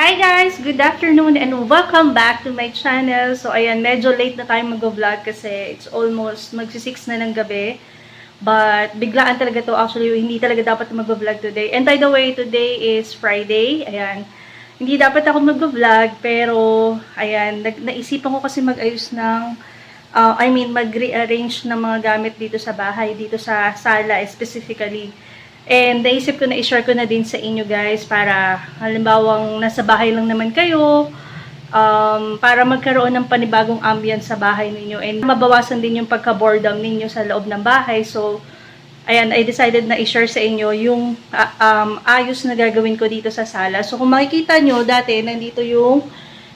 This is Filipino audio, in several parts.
Hi guys! Good afternoon and welcome back to my channel. So ayan, medyo late na tayo mag-vlog kasi it's almost magsi-6 na ng gabi. But biglaan talaga to, actually hindi talaga dapat mag-vlog today. And by the way, today is Friday. Ayan, hindi dapat ako mag-vlog pero ayan, naisipan ko kasi mag-ayos ng mag-rearrange ng mga gamit dito sa bahay, dito sa sala specifically. And naisip ko na i-share ko na din sa inyo guys para halimbawang nasa bahay lang naman kayo, para magkaroon ng panibagong ambience sa bahay ninyo and mabawasan din yung pagka-boredom ninyo sa loob ng bahay. So, ayan, I decided na i-share sa inyo yung ayos na gagawin ko dito sa sala. So, kung makikita nyo, dati nandito yung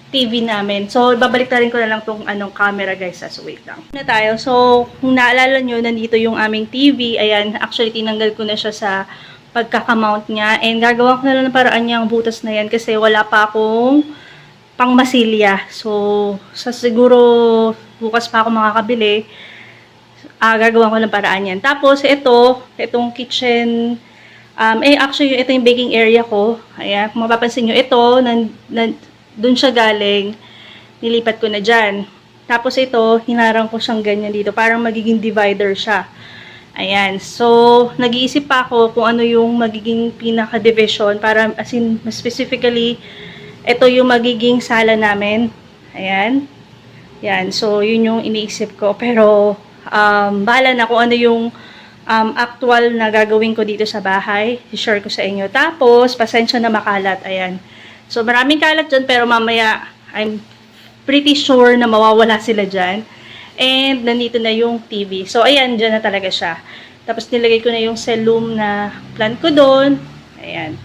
TV namin. So, babalik na rin ko na lang tong camera guys. So, wait lang. Na tayo. So, kung naalala nyo, nandito yung aming TV. Ayan, actually, tinanggal ko na siya sa pagkakamount niya. And gagawa ko na lang ng paraan niyang butas na yan kasi wala pa akong pangmasilya. So, siguro bukas pa ako makakabili. Gagawa ko ng paraan yan. Tapos, itong kitchen, actually, ito yung baking area ko. Ayan, kung mapapansin nyo, ito, doon siya galing, nilipat ko na dyan. Tapos ito, hinarang ko siyang ganyan dito. Parang magiging divider siya. Ayan. So, nag-iisip pa ako kung ano yung magiging pinaka-division. Para, as in, specifically, ito yung magiging sala namin. Ayan. Ayan. So, yun yung iniisip ko. Pero, bahala na kung ano yung actual na gagawin ko dito sa bahay. I-share ko sa inyo. Tapos, pasensya na makalat. Ayan. So, maraming kalat dyan, pero mamaya, I'm pretty sure na mawawala sila dyan. And, nandito na yung TV. So, ayan, dyan na talaga siya. Tapos, nilagay ko na yung cellum na plan ko doon. Ayan.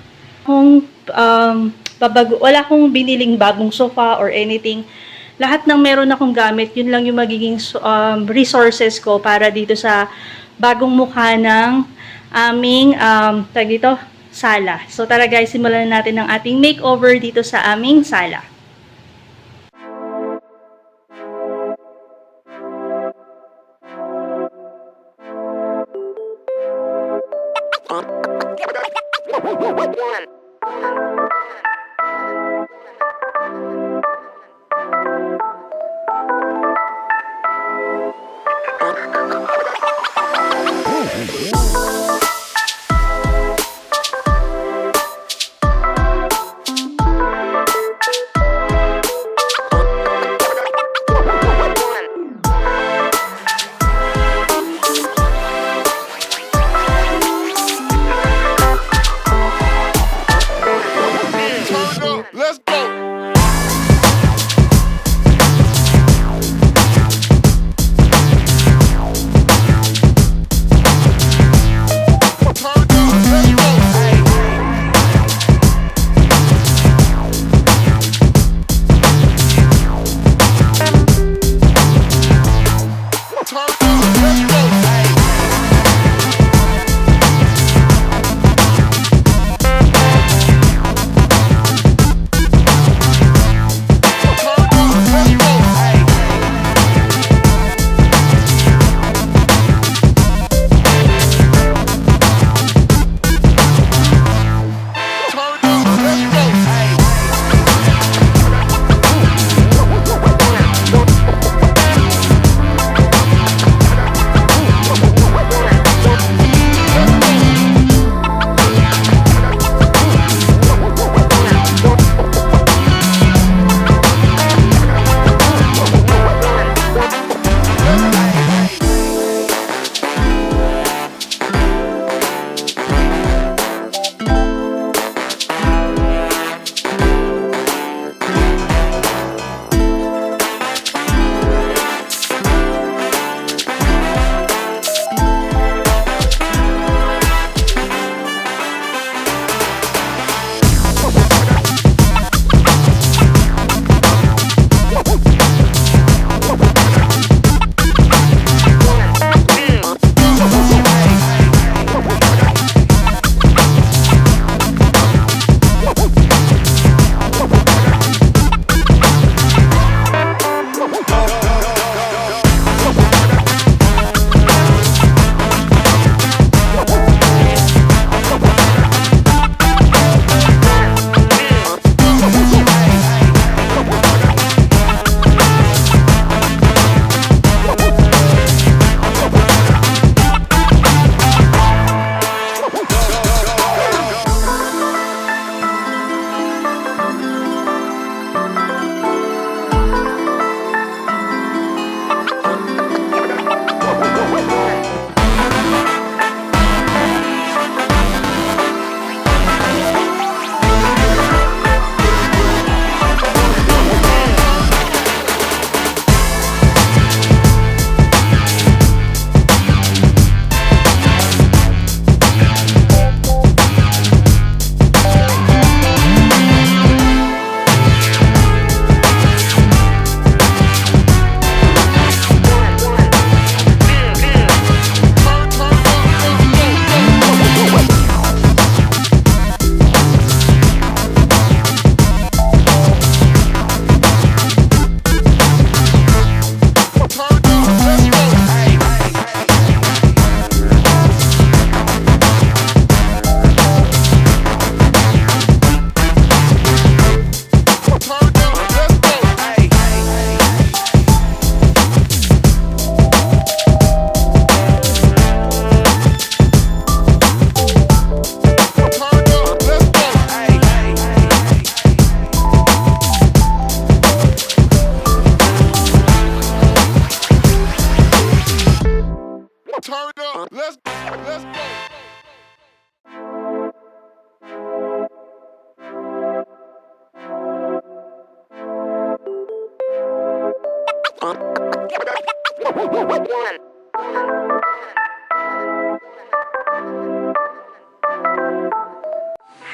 Wala akong biniling bagong sofa or anything. Lahat ng meron akong gamit, yun lang yung magiging resources ko para dito sa bagong mukha ng aming, sala. So tara guys, simulan na natin ang ating makeover dito sa aming sala.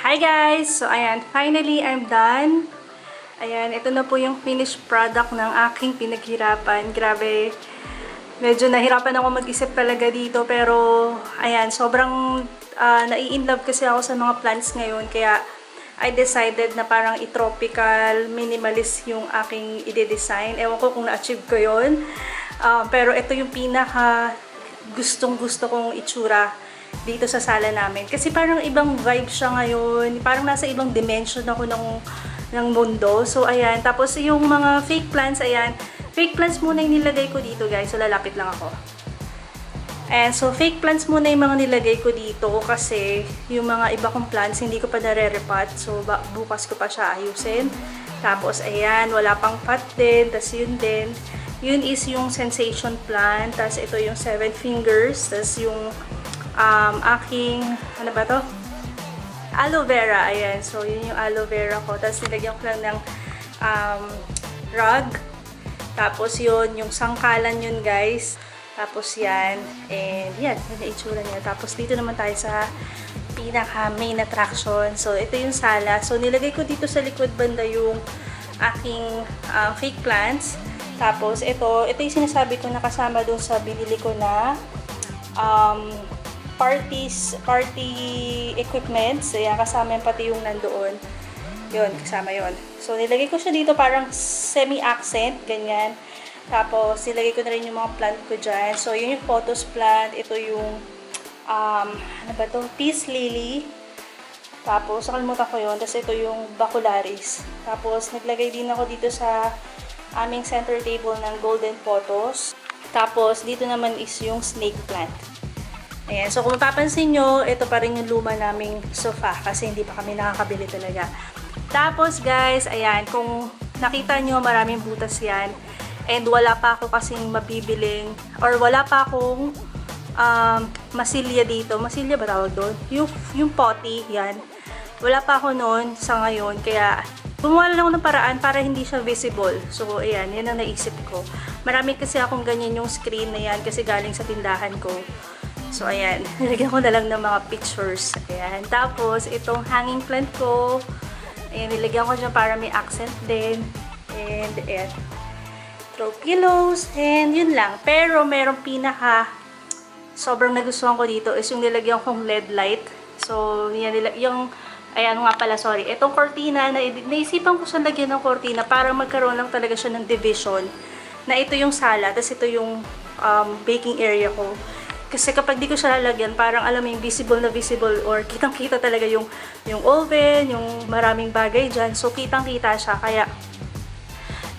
Hi guys! So ayan, finally I'm done. Ayan, ito na po yung finished product ng aking pinaghirapan. Grabe, medyo nahirapan ako mag-isip talaga dito. Pero ayan, sobrang nai-inlove kasi ako sa mga plants ngayon. Kaya I decided na parang i-tropical, minimalist yung aking ide-design. Ewan ko kung na-achieve ko yun. Pero ito yung pinaka gustong-gusto kong itsura dito sa sala namin. Kasi parang ibang vibe siya ngayon. Parang nasa ibang dimension ako ng mundo. So, ayan. Tapos, yung mga fake plants, ayan. Fake plants muna yung nilagay ko dito, guys. So, lalapit lang ako. And so, fake plants muna yung mga nilagay ko dito kasi yung mga iba kong plants, hindi ko pa nare-repot. So, bukas ko pa siya ayusin. Tapos, ayan. Wala pang pot din. Tapos, yun din. Yun is yung sensation plant. Tapos, ito yung 7 fingers. Tapos, yung aking, ano ba to? Aloe vera, ayan. So, yun yung aloe vera ko. Tapos, nilagyan ko lang ng rug. Tapos, yun, yung sangkalan yun, guys. Tapos, yan. And, yan, yun yung itsura niya. Tapos, dito naman tayo sa pinaka main attraction. So, ito yung sala. So, nilagay ko dito sa likod banda yung aking fake plants. Tapos, ito yung sinasabi ko na kasama dun sa binili ko na party equipment. So, yan, kasama yung pati yung nandoon. Yun, kasama yun. So, nilagay ko siya dito parang semi-accent, ganyan. Tapos, nilagay ko na rin yung mga plant ko dyan. So, yun yung photos plant. Ito yung, ano ba to? Peace lily. Tapos, nakalimutan ko yun. Tapos, ito yung bacularis. Tapos, naglagay din ako dito sa aming center table ng golden photos. Tapos, dito naman is yung snake plant. Ayan. So, kung mapapansin nyo, ito pa rin yung luma naming sofa kasi hindi pa kami nakakabili talaga. Tapos, guys, ayan, kung nakita nyo, maraming butas yan. And wala pa ako kasing mabibiling, or wala pa akong masilya dito. Masilya ba tawag doon? Yung potty, yan. Wala pa ako noon sa ngayon, kaya gumawa lang ako ng paraan para hindi siya visible. So, ayan, yan ang naisip ko. Marami kasi akong ganyan yung screen na yan kasi galing sa tindahan ko. So, ayan. Nilagyan ko na lang ng mga pictures. Ayan. Tapos, itong hanging plant ko. Ayan, nilagyan ko dyan para may accent din. And, ayan. Throw pillows. And, yun lang. Pero, merong pinaka sobrang nagustuhan ko dito is yung nilagyan kong LED light. So, yan, yung, ayan nga pala, sorry. Itong cortina, naisipan ko siya lagyan ng cortina para magkaroon lang talaga siya ng division. Na ito yung sala, tapos ito yung baking area ko. Kasi kapag di ko siya lalagyan, parang alam mo yung visible na visible or kitang-kita talaga yung oven, yung maraming bagay dyan. So, kitang-kita siya. Kaya,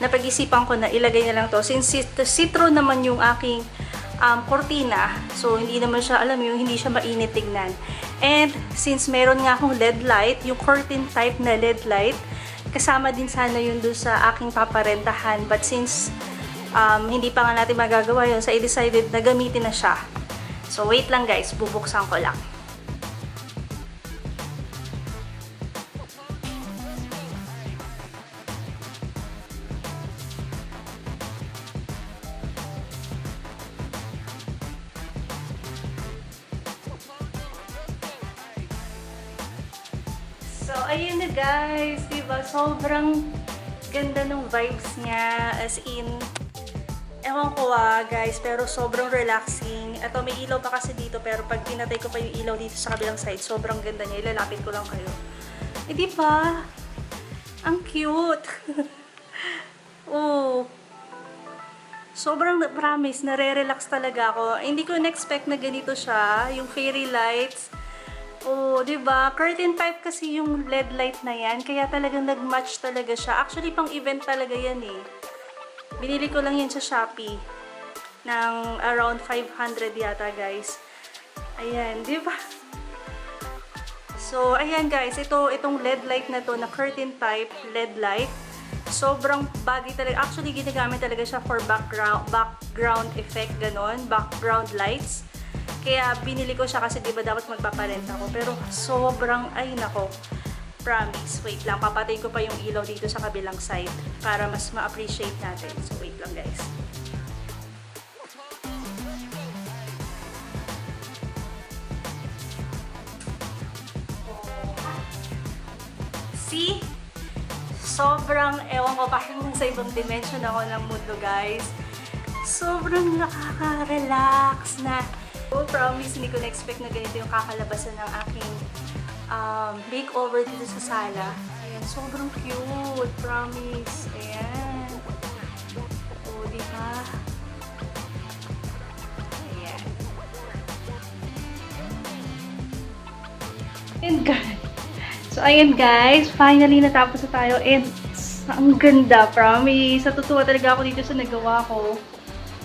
napag-isipan ko na ilagay na lang to. Since citron naman yung aking cortina, so hindi naman siya, alam mo yung hindi siya mainit tignan. And, since meron nga akong LED light, yung curtain type na LED light, kasama din sana yun doon sa aking paparentahan. But since hindi pa nga natin magagawa yun, so I decided na gamitin na siya. So, wait lang guys, bubuksan ko lang. So, ayun na guys, diba? Sobrang ganda ng vibes niya, as in, ewan ko guys, pero sobrang relaxing. Ito, may ilaw pa kasi dito, pero pag pinatay ko pa yung ilaw dito sa kabilang side, sobrang ganda niya. Ilalapit ko lang kayo. Eh, di ba? Ang cute! Oh. Sobrang, promise, nare-relax talaga ako. Hindi ko na-expect na ganito siya, yung fairy lights. Oh, di ba? Curtain type kasi yung LED light na yan, kaya talagang nag-match talaga siya. Actually, pang event talaga yan eh. Binili ko lang yan sa Shopee ng around 500 yata, guys. Ayan, di ba? So, ayan guys, itong LED light na to, na curtain type LED light, sobrang bagay talaga. Actually, ginagamit talaga siya for background effect, ganon, background lights. Kaya binili ko siya kasi di ba dapat magpaparent ako. Pero sobrang, ay nako, promise. Wait lang, papatayin ko pa yung ilaw dito sa kabilang side para mas ma-appreciate natin. So wait lang guys. See? Sobrang, ewan ko, parang sa ibang dimension ako ng mundo, guys. Sobrang nakaka-relax na. Oh, promise, hindi ko na-expect na ganito yung kakalabasan ng aking makeover dito sa sala. Ayan, sobrang cute. Promise. Ayan. Oh, diba? Ayan. And guys, so, ayan guys, finally natapos na tayo and ang ganda, promise. Natutuwa talaga ako dito sa nagawa ko.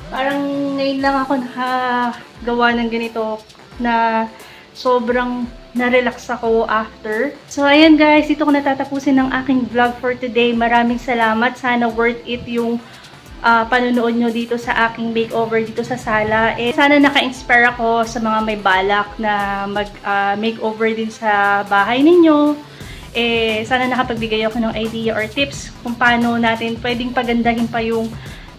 Parang ngayon lang ako nakagawa ng ganito na sobrang na-relax ako after. So, ayan guys, dito ko natatapusin ng aking vlog for today. Maraming salamat. Sana worth it yung panonood nyo dito sa aking makeover dito sa sala. Eh, sana naka-inspire ako sa mga may balak na mag-makeover din sa bahay ninyo. Eh, sana nakapagbigay ako ng idea or tips kung paano natin pwedeng pagandahin pa yung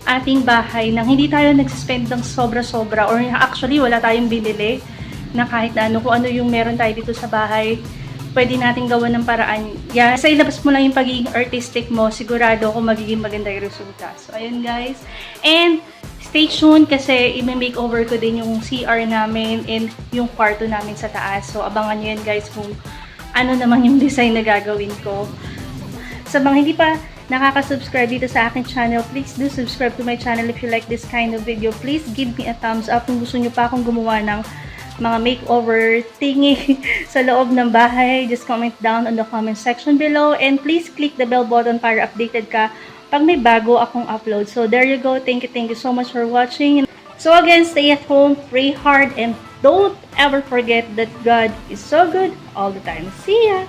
ating bahay nang hindi tayo nagsispend ng sobra-sobra or actually wala tayong binili na kahit na ano, kung ano yung meron tayo dito sa bahay, pwede natin gawa ng paraan. Yeah, sa ilabas mo lang yung pagiging artistic mo, sigurado ako magiging maganda yung resulta. So, ayun guys. And, stay tuned kasi i-makeover ko din yung CR namin and yung kwarto namin sa taas. So, abangan nyo yan guys kung ano naman yung design na gagawin ko. Sa mga hindi pa nakaka-subscribe dito sa akin channel, please do subscribe to my channel if you like this kind of video. Please give me a thumbs up kung gusto nyo pa akong gumawa ng mga makeover thingy sa loob ng bahay. Just comment down on the comment section below and please click the bell button para updated ka pag may bago akong upload. So there you go. Thank you so much for watching. So again, stay at home, pray hard, and don't ever forget that God is so good all the time. See ya!